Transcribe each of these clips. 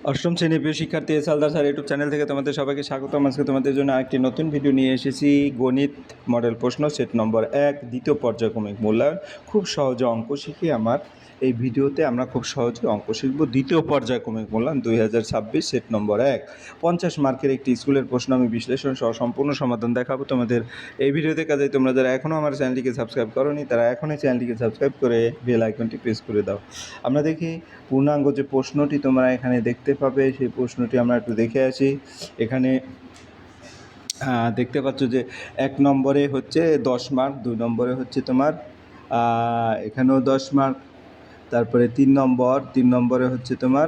অষ্টম শ্রেণীর প্রিয় শিক্ষার্থী S Haldar sir YouTube channel থেকে তোমাদের সবাইকে স্বাগতম। আজকে তোমাদের জন্য আরেকটি নতুন ভিডিও নিয়ে এসেছি। গণিত মডেল প্রশ্ন সেট নম্বর 1 দ্বিতীয় পর্যায়ক্রমিক মূল্যায়ন। খুব সহজে অঙ্ক শিখি আমার এই ভিডিওতে আমরা খুব সহজে অঙ্ক শিখব। দ্বিতীয় পর্যায়ক্রমিক মূল্যায়ন 2026 সেট নম্বর 1 50 মার্কের একটি স্কুলের প্রশ্ন আমি বিশ্লেষণ সহ সম্পূর্ণ সমাধান দেখাবো তোমাদের এই ভিডিওতে। কাজে তোমরা যারা এখনও আমার চ্যানেলটিকে সাবস্ক্রাইব করোনি তারা এখনই চ্যানেলটিকে সাবস্ক্রাইব করে বেল আইকনটি প্রেস করে দাও। আমরা দেখি পূর্ণাঙ্গ যে প্রশ্নটি তোমরা এখানে দেখতে পাবে সেই প্রশ্নটি আমরা একটু দেখে আসি। এখানে দেখতে পাচ্ছ যে 1 নম্বরে হচ্ছে 10 মার্ক, 2 নম্বরে হচ্ছে তোমার এখানেও 10 মার্ক, তারপরে 3 নম্বরে হচ্ছে তোমার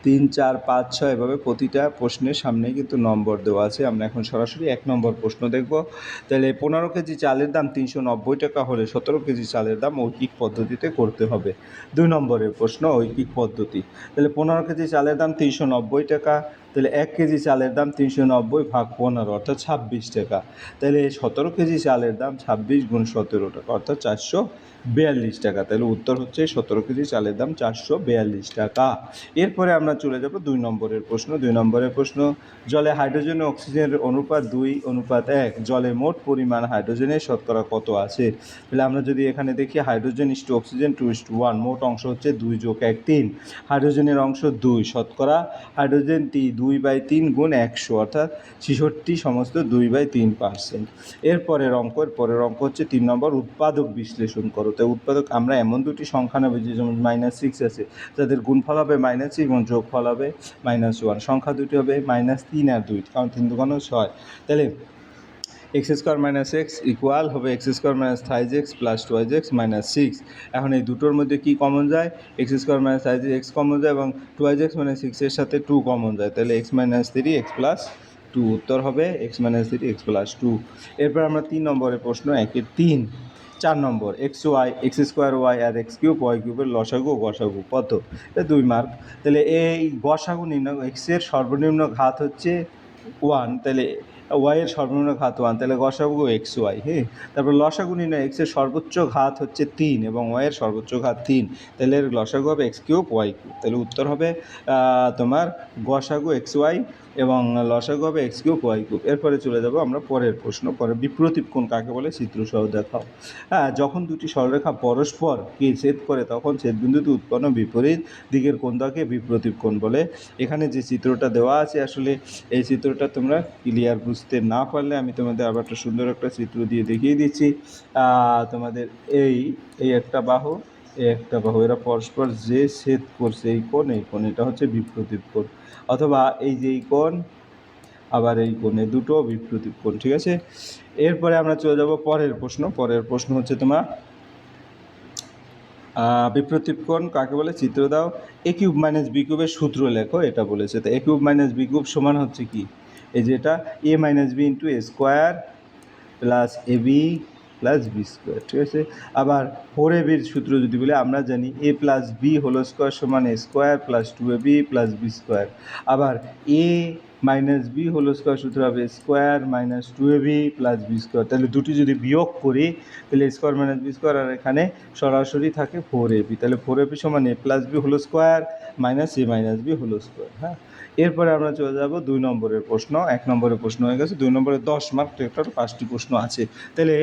3, 4, 5, 6 এভাবে প্রতিটা প্রশ্নের সামনে কিন্তু নম্বর দেওয়া আছে। আমরা এখন সরাসরি 1 নম্বর প্রশ্ন দেখব। তাহলে 15 কেজি চালের দাম 390 টাকা হলে 17 কেজি চালের দাম ঐকিক পদ্ধতিতে করতে হবে। 2 নম্বরের প্রশ্ন ঐকিক পদ্ধতি। তাহলে 15 কেজি চালের দাম 390 টাকা, তাহলে 1 কেজি চালের দাম 390 ভাগ 15 অর্থাৎ 26 টাকা। তাহলে 17 কেজি চালের দাম 26 গুণ 17 টাকা অর্থাৎ 442 টাকা। তাহলে উত্তর হচ্ছে 17 কেজি চালের দাম 442 টাকা। এরপরে আমরা চলে যাব 2 নম্বরের প্রশ্ন। 2 নম্বরের প্রশ্ন, জলে হাইড্রোজেন ও অক্সিজেনের অনুপাত 2:1, জলে মোট পরিমাণ হাইড্রোজেনের শতকরা কত আছে? তাহলে আমরা যদি এখানে দেখি হাইড্রোজেন ইস্টু অক্সিজেন 2:1, মোট অংশ হচ্ছে 2 + 1 3, হাইড্রোজেনের অংশ 2, শতকরা হাইড্রোজেন 2/3 গুণ 100 অর্থাৎ 66 সমস্ত 2/3%। এরপরের অঙ্ক হচ্ছে 3 নম্বর, উৎপাদক বিশ্লেষণ করো। তো উৎপাদক আমরা এমন দুটি সংখ্যা নেব যে যেমন -6 আছে, যাদের গুণফল হবে -6 এবং যোগফল হবে -1। সংখ্যা দুটি হবে -3 আর 2, কারণ 3 × 2 = 6। তাহলে x² - x ইকুয়াল হবে x² - 3x + 2x - 6। এখন এই দুটোর মধ্যে কি কমন যায়? x² - 3x কমন যায় এবং 2x মানে 6 এর সাথে 2 কমন যায়। তাহলে x - 3x + 2 উত্তর হবে x - 3x + 2। এরপর আমরা 3 নম্বরের প্রশ্ন 1-এর 3। 4 নম্বর, x² আর x³ y³ লসাগু ও গসাগু কত? এটা 2 মার্ক। তাহলে এই গসাগু নির্ণয়, x এর সর্বনিম্ন ঘাত হচ্ছে 1, তাহলে y এর সর্বনিম্ন ঘাত 1, তাহলে গসাগু xy। হ্যাঁ, তারপর লসাগু নির্ণয়, x এর সর্বোচ্চ ঘাত হচ্ছে 3 এবং y এর সর্বোচ্চ ঘাত 3, তাহলে এর লসাগু হবে x³ y³। তাহলে উত্তর হবে তোমার গসাগু xy এবং লসাগু হবে x³ y³। এরপরে চলে যাব আমরা পরের প্রশ্ন। পরে বিপ্রতীপ কোণ কাকে বলে চিত্রসহ দেখাও। যখন দুটি সরলরেখা পরস্পরকে ছেদ করে তখন ছেদবিন্দুতে উৎপন্ন বিপরীত দিকের কোণটাকে বিপ্রতীপ কোণ বলে। এখানে যে চিত্রটা দেওয়া আছে, আসলে এই চিত্রটা তোমরা ক্লিয়ার বুঝতে না পারলে আমি তোমাদের আবার একটা সুন্দর একটা চিত্র দিয়ে দেখিয়ে দিচ্ছি। তোমাদের এই একটা বাহু, একটা বাহু, এরা পরস্পর যে ছেদ করছে এই কোণ, এটা হচ্ছে বিপ্রতীপ কোণ। অথবা এই যে এই কোণ আবার এই কোণে, দুটো বিপ্রতীপ কোণ। ঠিক আছে, এরপরে আমরা চলে যাব পরের প্রশ্ন। পরের প্রশ্ন হচ্ছে তোমার বিপ্রতীপ কোণ কাকে বলে চিত্র দাও। a³ - b³ সূত্র লেখো, এটা বলেছে। তো a³ - b³ সমান হচ্ছে কি? এই যে এটা a - b × a² + ab + b²। ঠিক আছে, আবার 4ab সূত্র যদি বলে, আমরা জানি a + b² = a² + 2ab + b²। আবার a - b² সূত্র হবে স্কোয়ার - 2ab + b²। তাহলে দুটি যদি বিয়োগ করি তাহলে স্কোয়ার - b² আর এখানে সরাসরি থাকে 4ab। তাহলে 4ab = a + b² - a - b²। হ্যাঁ, এরপরে আমরা চলে যাব 2 নম্বরের প্রশ্ন। 1 নম্বরের প্রশ্ন হয়ে গেছে, 2 নম্বরে 10 মার্ক, টোটাল 5টি প্রশ্ন আছে। তাহলে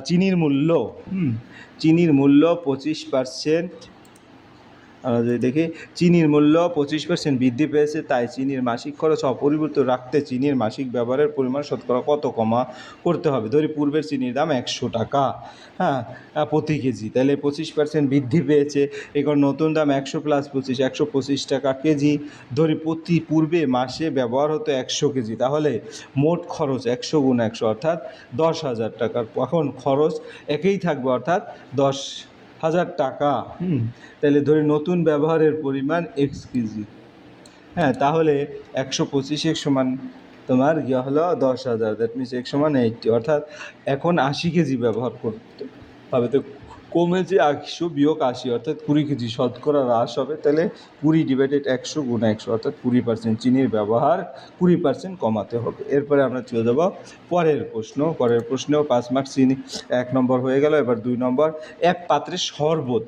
চিনির মূল্য 25%। আমরা যদি দেখি চিনির মূল্য 25% বৃদ্ধি পেয়েছে, তাই চিনির মাসিক খরচ অপরিবর্তিত রাখতে চিনির মাসিক ব্যবহারের পরিমাণ শতকরা কত কমা করতে হবে? ধরি পূর্বের চিনির দাম 100 টাকা, হ্যাঁ, প্রতি কেজি। তাহলে 25% বৃদ্ধি পেয়েছে, এখন নতুন দাম 100 + 25 125 টাকা কেজি। ধরি পূর্বে মাসে ব্যবহার হতো 100 কেজি, তাহলে মোট খরচ 100 × 100 অর্থাৎ 10,000 টাকার। এখন খরচ একই থাকবে অর্থাৎ 10,000 টাকা। তাহলে ধরি নতুন ব্যবহারের পরিমাণ x কেজি। হ্যাঁ, তাহলে 125 সমান তোমার হলো 10,000, দ্যাট মিনস x = 80, অর্থাৎ এখন 80 কেজি ব্যবহার করতে হবে। তো কমেছে 100 - 80 অর্থাৎ 20 কেজি শতকরা হ্রাস হবে। তাহলে 20/100 × 100 অর্থাৎ 20% চিনির ব্যবহার 20% কমাতে হবে। এরপরে আমরা চলে যাব পরের প্রশ্ন। পরের প্রশ্নেও 5 মার্ক। চিনি 1 নম্বর হয়ে গেল। এবার 2 নম্বর, এক পাত্রে শরবত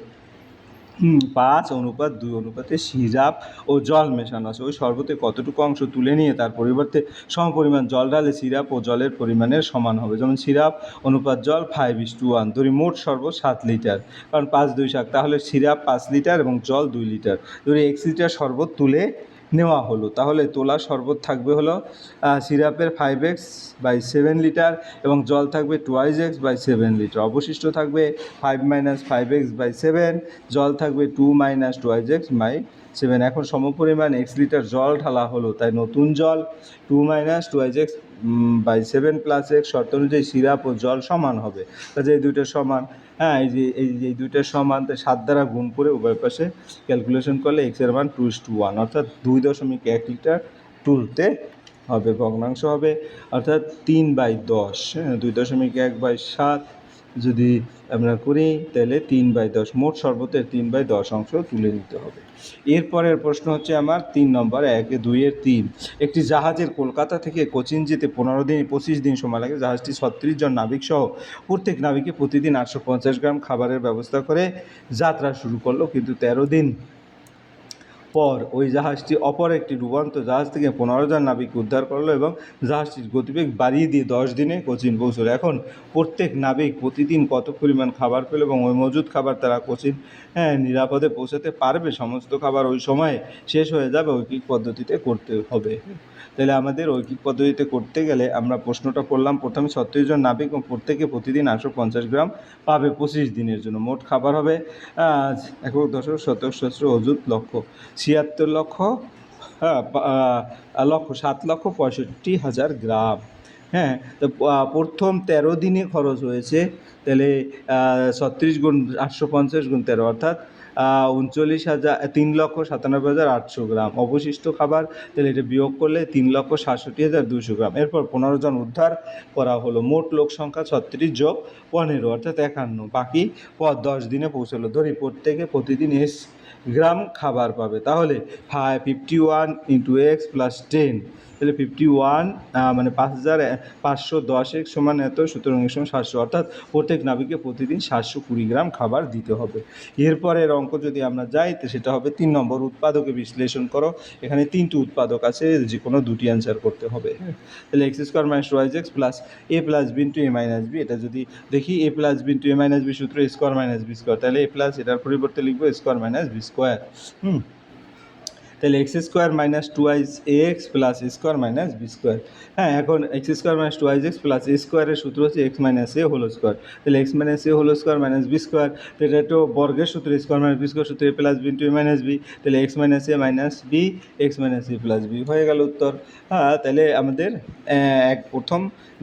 5:2 সিরাপ ও জল মেশানো আছে। ওই শরবতে কতটুকু অংশ তুলে নিয়ে তার পরিবর্তে সমপরিমাণ জল ঢালে সিরাপ ও জলের পরিমাণের সমান হবে। যেমন সিরাপ অনুপাত জল 5:1। ধরি মোট শরবত 7 লিটার, কারণ 5-2 তাহলে সিরাপ 5 লিটার এবং জল 2 লিটার। ধরি x লিটার শরবত তুলে নেওয়া হলো, তাহলে তোলা শরবত থাকবে হলো সিরাপের 5x/7 লিটার এবং জল থাকবে 2x/7 লিটার। অবশিষ্ট থাকবে 5 - 5x/7, জল থাকবে 2 - 2x/7। এখন সমপরিমাণ x লিটার জল ঢালা হলো, তাই নতুন জল 2 - 2x/7 + x শর্ত অনুযায়ী সিরাপ ও জল সমান হবে। কাজে এই দুইটা সমান, এই দুইটা সমান, তাই 7 দ্বারা গুণ করে উভয় পাশে ক্যালকুলেশন করলে x এর মান 2:1, অর্থাৎ 2.1 লিটার তুলতে হবে। ভগ্নাংশ হবে অর্থাৎ 3/10। 2.1/7 যদি আমরা করি তাহলে 3/10, মোট শরবতের 3/10 অংশ তুলে নিতে হবে। এরপরের প্রশ্ন হচ্ছে আমার 3 নম্বর, 1-2-এর 3। একটি জাহাজের কলকাতা থেকে কোচিন যেতে 25 দিন সময় লাগে। জাহাজটি 36 জন নাবিক সহ প্রত্যেক নাবিকে প্রতিদিন 850 গ্রাম খাবারের ব্যবস্থা করে যাত্রা শুরু করলো, কিন্তু 13 দিন পর ওই জাহাজটি অপর একটি ডুবন্ত জাহাজ থেকে 15 জন নাবিক উদ্ধার করলো এবং জাহাজটির গতিবেগ বাড়িয়ে দিয়ে 10 দিনে কোচিন পৌঁছলো। এখন প্রত্যেক নাবিক প্রতিদিন কত পরিমাণ খাবার পেল এবং ওই মজুদ খাবার তারা কোচিন নিরাপদে পৌঁছাতে পারবে? সমস্ত খাবার ওই সময়ে শেষ হয়ে যাবে। ঐকিক পদ্ধতিতে করতে হবে। তাহলে আমাদের ঐকিক পদ্ধতিতে করতে গেলে আমরা প্রশ্নটা করলাম, প্রথমে 36 জন নাবিক এবং প্রত্যেকে প্রতিদিন 850 গ্রাম পাবে 25 দিনের জন্য। মোট খাবার হবে একক দশক শতক সহস্র অযুত লক্ষ 76 লক্ষ 7,65,000 গ্রাম। হ্যাঁ, তো প্রথম 13 দিনে খরচ হয়েছে, তাহলে 36 গুণ 850 গুণ 13 অর্থাৎ 3,97,800 গ্রাম। অবশিষ্ট খাবার, তাহলে এটা বিয়োগ করলে 3,67,200 গ্রাম। এরপর 15 জন উদ্ধার করা হলো। মোট লোক সংখ্যা 36 যোগ 15 অর্থাৎ 51। বাকি পর 10 দিনে পৌঁছলো। ধরি প্রত্যেকে প্রতিদিন গ্রাম খাবার পাবে, তাহলে 51 × x + 10, তাহলে 51 মানে 5,510x সমান এত, সুতরাং x সমান 700, অর্থাৎ প্রত্যেক নাবিকে প্রতিদিন 720 গ্রাম খাবার দিতে হবে। এরপরের অঙ্ক যদি আমরা যাই তো সেটা হবে 3 নম্বর, উৎপাদকে বিশ্লেষণ করো। এখানে 3টি উৎপাদক আছে, যে কোনো 2টি অ্যান্সার করতে হবে। তাহলে x² - 2x + a + b × a - b। এটা যদি দেখি a + b × a - b সূত্র a² - b², তাহলে a প্লাস এটার পরিবর্তে লিখবো a² - b²। তাহলে x² - 2ax + a² - b²। হ্যাঁ, এখন x² - 2ax + a² এর সূত্র হচ্ছে x - a²। তাহলে x - a² - b², তো এটা একটু বর্গের সূত্র, a² - b² সূত্র a + b × a - b, তাহলে x - a - b, x - a + b হয়ে গেল উত্তর। হ্যাঁ, তাহলে আমাদের প্রথম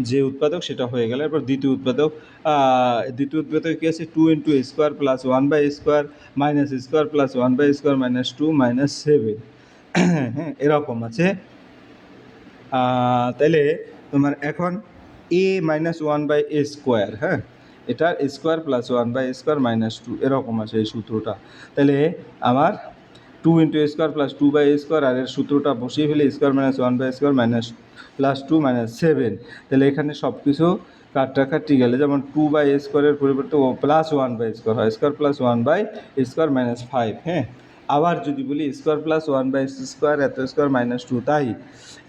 যে উৎপাদক সেটা হয়ে গেল। এরপর দ্বিতীয় উৎপাদক কী আছে? 2 × a² + 1/a² - a² + 1/a² - 2 - 7। হ্যাঁ, এরকম আছে। তাহলে তোমার এখন a - 1/a², হ্যাঁ, এটা a² + 1/a² - 2 এরকম আছে এই সূত্রটা। তাহলে আমার 2 × a² + 2/a², আর এর সূত্রটা বসিয়ে ফেলে a² - 1/a² + 2 - 7। তাহলে এখানে সব কিছু কাটাকাটি গেলে, যেমন 2/a² এর পরিবর্তে +1/a² হয়, a² + 1/a² - 5। হ্যাঁ, আবার যদি বলি a² + 1/a² এত স্কোয়ার - 2, তাই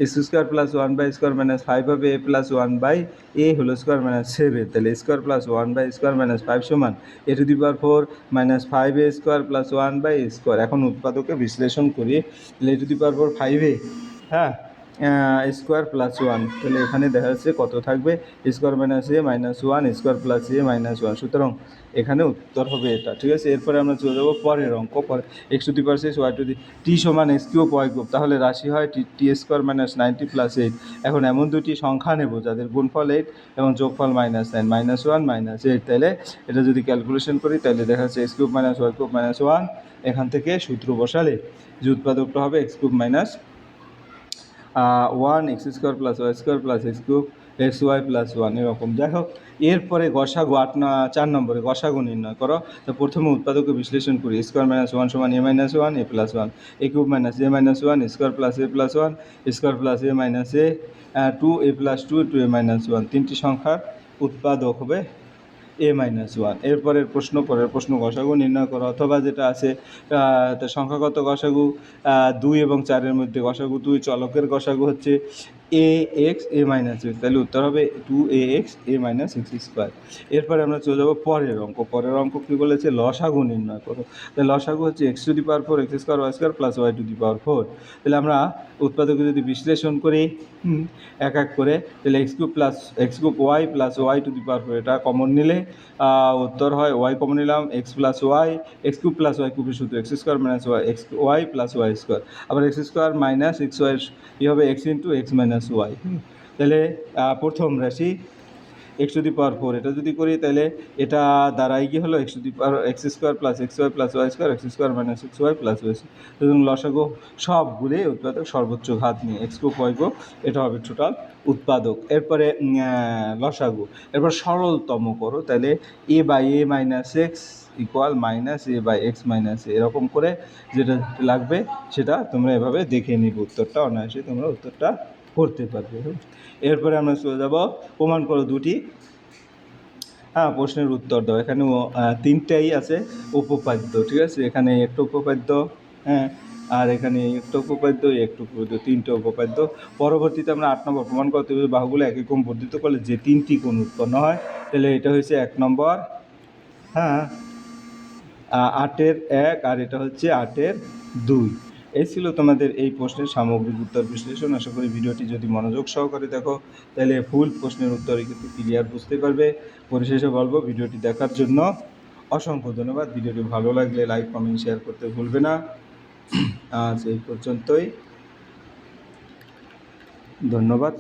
x² + 1/a² - 5 হবে a + 1/a² - 7। তাহলে a² + 1/a² - 5 সমান a⁴ - 5a² + 1/a²। এখন উৎপাদকে বিশ্লেষণ করি, তাহলে a⁴ 5a, হ্যাঁ, a² + 1, তাহলে এখানে দেখা যাচ্ছে কত থাকবে? a² - a - 1, a² + a - 1, সুতরাং এখানে উত্তর হবে এটা। ঠিক আছে, এরপরে আমরা চলে যাবো পরের অঙ্ক। x⁶ y⁴ t = x³ y³, তাহলে রাশি হয় t² - 90 + 8। এখন এমন দুটি সংখ্যা নেব যাদের গুণফল 8 এবং যোগফল -9 -1 -8। তাহলে এটা যদি ক্যালকুলেশন করি তাহলে দেখা যাচ্ছে x³ - y³ - 1। এখান থেকে সূত্র বসালে যে উৎপাদকটা হবে x³ - 1 x² + y² + xy + 1 এরকম। যাই হোক, এরপরে গসাগু 4 নম্বরে গসাগু নির্ণয় করো। তো প্রথমে উৎপাদকে বিশ্লেষণ করি। a² - 1 = a - 1, a + 1, a³ - a - 1, a² + a + 1, a² + a - a 2, a + 2 × a - 1। তিনটি সংখ্যার উৎপাদক হবে এ মাইনাস ওয়ান। পরের প্রশ্ন গসাগু নির্ণয় করো, অথবা যেটা আছে তার সংখ্যাগত গসাগু 2 এবং 4-এর মধ্যে গসাগু 2, চলকের গসাগু হচ্ছে এ এক্স এ মাইনাস এক্স, তাহলে উত্তর হবে 2ax a minus x square. এরপরে আমরা চলে যাবো পরের অঙ্ক কী বলেছে, লসাগু নির্ণয় করো। তাহলে লসাগু হচ্ছে x⁴ x square y square plus y⁴। তাহলে আমরা উৎপাদকে যদি বিশ্লেষণ করি এক এক করে, তাহলে x³ y প্লাস y⁴, এটা কমন নিলে উত্তর হয় y কমন নিলাম x plus y, x³ plus y³ শুধু x square minus y plus y square, আবার x square minus x y কী হবে x into x minus y. তাহলে প্রথম রাশি x⁴ এটা যদি করি তাহলে এটা দ্বারাই কি হলো x² plus xy plus y square x square minus xy plus y square. সুতরাং লসাগু সবগুলি উৎপাদক সর্বোচ্চ ঘাত নিয়ে x³ y³ এটা হবে টোটাল উৎপাদক। এরপরে লসাগু, এরপর সরলতম করো, তাহলে a/a minus x equal minus a/x minus a, এরকম করে যেটা লাগবে সেটা তোমরা এভাবে দেখে নিবে, উত্তরটা অনায়াসে তোমরা উত্তরটা করতে পারবে। এরপরে আমরা চলে যাব প্রমাণ করো দুটি প্রশ্নের উত্তর দাও। এখানে 3টাই আছে উপপাদ্য, ঠিক আছে, এখানে একটা উপপাদ্য, আর এখানে একটা উপপাদ্য, একটা উপপাদ্য, 3টে উপপাদ্য। পরবর্তীতে আমরা 8 নম্বর প্রমাণ করতে হবে বাহুগুলো একই ক্রম বর্ধিত করলে যে 3টি কোণ উৎপন্ন হয়। তাহলে এটা হচ্ছে 1 নম্বর, 8-এর 1, আর এটা হচ্ছে 8-এর 2। এই ছিল তোমাদের এই প্রশ্নের সামগ্রিক উত্তর বিশ্লেষণ। আশা করি ভিডিওটি যদি মনোযোগ সহকারে দেখো তাহলে ফুল প্রশ্নের উত্তরই কিন্তু ক্লিয়ার বুঝতে পারবে। পরিশেষে বলবো, ভিডিওটি দেখার জন্য অসংখ্য ধন্যবাদ। ভিডিওটি ভালো লাগলে লাইক কমেন্ট শেয়ার করতে ভুলবে না। আজ এই পর্যন্তই, ধন্যবাদ।